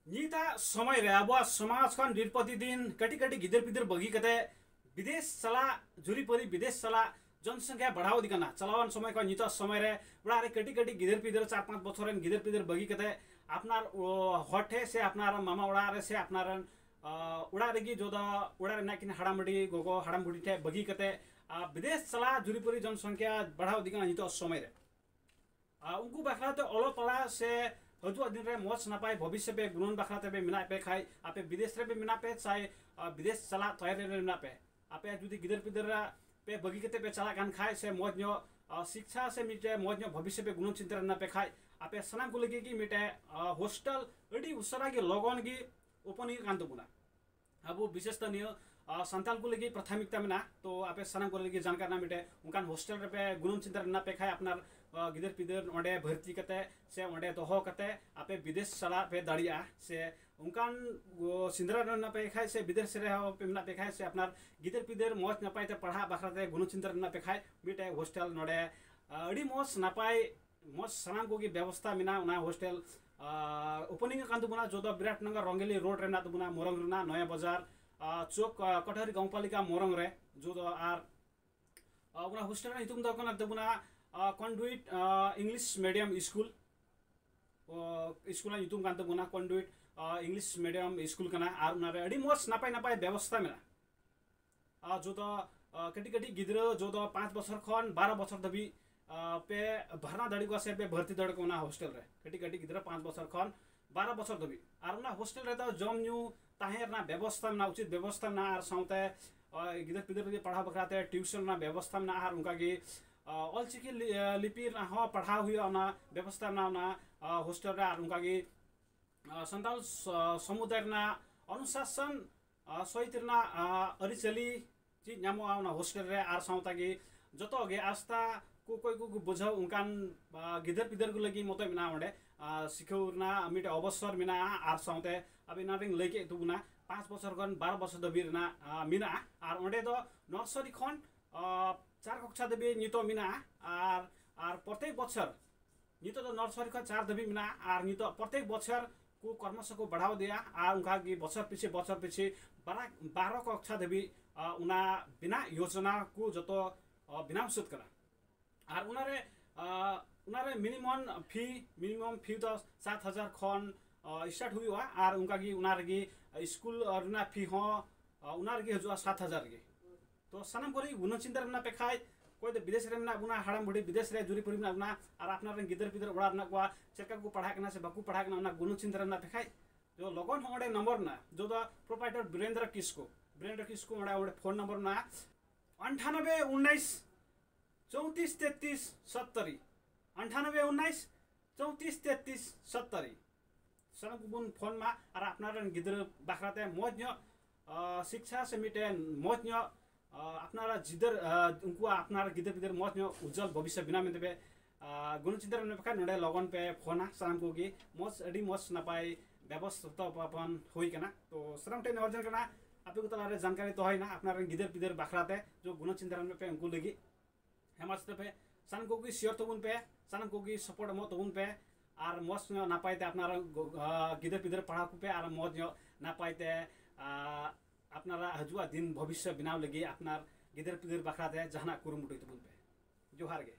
नीता समय रे अब समाज खन दिन प्रतिदिन कटी कटी गिदर पिदर बगी कते विदेश चला जुरी परी विदेश चला जनसंख्या बढ़ाओ दिकना चलावन समय का नीता समय रे बड़ा रे कटी कटी गिदर पिदर 4-5 बछर गिदर पिदर बगी कते आपनार हटे से आपनार मामा उड़ा रे से आपनार उड़ा रेगी जो दा उड़ा रे नाकिन हाड़ामडी गोगो हाड़ामडी थे बगी कते विदेश चला जुरी परी जनसंख्या बढ़ाओ दिकना नीता समय रे उनको बाखला तो ओलो पड़ा से हजू दिन रे मौज नपाय भविष्य पे गुणन बाखला पे मिना पे खाई आपे विदेश रे पे मिना पे चाहे विदेश चला तोय रे मिना पे आपे जुदी गिदर पिदर पे बगी कते पे चला कान खाय से मौज न्यो शिक्षा से मिटे मौज न्यो भविष्य पे गुणन चिंतन ना पे खाय आपे सना को लगे की मिटे हॉस्टल अडी उसरा की लोगन की ओपनिंग कांतो बुना अब विशेषतः नियो संताल को लगी प्राथमिकता में ना तो आपे सना को लगी जानकार ना मिटे उनकान हॉस्टल रे पे गुणन चिंतन ना पे खाय अपनार गिदर पिदर ओंडे भर्ती कते से ओंडे दोहो कते आपे विदेश चला पे दाड़िया से उनकान सिंदरा ना पे खाय से विदेश रे पे ना पे खाय से अपनार गिदर पिदर मौज ना पाए ते पढ़ा बाखराते गुणन चिंतन ना पे खाय मिटे हॉस्टल नोडे अड़ी मौज ना पाए मौज सना को की व्यवस्था मिना उना हॉस्टल ओपनिंग कांदु बुना जोदो विराटनगर रंगेली रोड रे ना तो बुना मोरंग ना नया बाजार चौक कटहरी गाउँपालिका मोरंग रे जो आर उना हॉस्टल रे तुम दकना दबुना conduit English medium school school तुम कांत बुना कन्डुइट इंग्लिश मीडियम स्कूल कना आर उना रे अडी मोस नापाय नापाय व्यवस्था मेना जो कटी कटी गिद्र जो 5 बछर खन 12 बछर दबी पे भरना दड़ी को से पे भर्ती दड़ को ना हॉस्टल रे कटी कटी गिद्र 5 बछर खन 12 बछर दबी आर उना हॉस्टल रे तो जम न्यू ताहेर ना व्यवस्था ना उचित व्यवस्था ना आर साउते गिदर पिदर के पढ़ा बखराते ट्यूशन ना व्यवस्था ना आर उनका की अलचिकी लिपि ना हो पढ़ा हुई ना व्यवस्था ना हॉस्टल रे आर उनका की संताल समुदाय ना अनुशासन सहित ना अरिचली ची न्यामो ना हॉस्टल रे आर साउता की जतो गे आस्था को कोई को बुझाओ उनकान गिदर पिदर को लगी मतो मिना ओंडे सिखौरना मिटे अवसर मिना आर साउते अबे नारिंग लेके तुना 5 बछर खन 12 बछर दबिर ना मिना आर ओंडे तो नर्सरी खन 4 कक्षा दबी नितो मिना आर प्रत्येक बछर नितो तो नर्सरी खन 4 दबी मिना आर नितो प्रत्येक बछर को कर्मश को बढ़ाव दिया आर उनका की बछर पीछे 12 कक्षा दबी उना बिना योजना को जतो बिना सुत करा आर उनारे मिनिमम फी तो 7,000 खन स्टार्ट हुई हुआ आर उनका की उनार की स्कूल रुना फी हो उनार की हजुआ 7,000 की तो सनम करी गुण चिंता ना पेखाय कोई तो विदेश रे ना बुना हाड़म बुढ़ी विदेश रे जुरी पुरी ना बुना आर अपना रे गिदर पिदर उड़ा ना को चेका को पढ़ा के ना से बकू पढ़ा के ना गुण चिंता ना पेखाय जो लोगन होड़े नंबर ना जो द प्रोप्राइटर वीरेंद्र किसको ओड़े फोन नंबर ना 98 19 34 33 70 98 19 34 33 70 सनक बुन फोन मा आर अपना गिदर बाखराते मौज शिक्षा से मिटे मौज अपना जिदर उनको अपना गिदर पिदर मौज उज्जवल भविष्य बिना में देबे गुण चिंतन में पका नडे लगन पे फोना सनम को की मौज अडी मौज नपाय व्यवस्थापन होई कना तो सनम टे अर्जन कना आपको तलारे जानकारी तो है ना अपना गिदर पिदर बाखराते जो गुण चिंतन में पे उनको लगी हेमस्त पे सन को की शेयर तो उन पे सन को की सपोर्ट मो तो उन पे आर मौज ना पाइते अपना गिदर पिदर पढ़ा पे आर मौज ना पाइते अपना हजुआ दिन भविष्य बिनाव लगी अपना गिदर पिदर बाखराते जहाना कुरुमुटु तो बुन पे जोहार गे।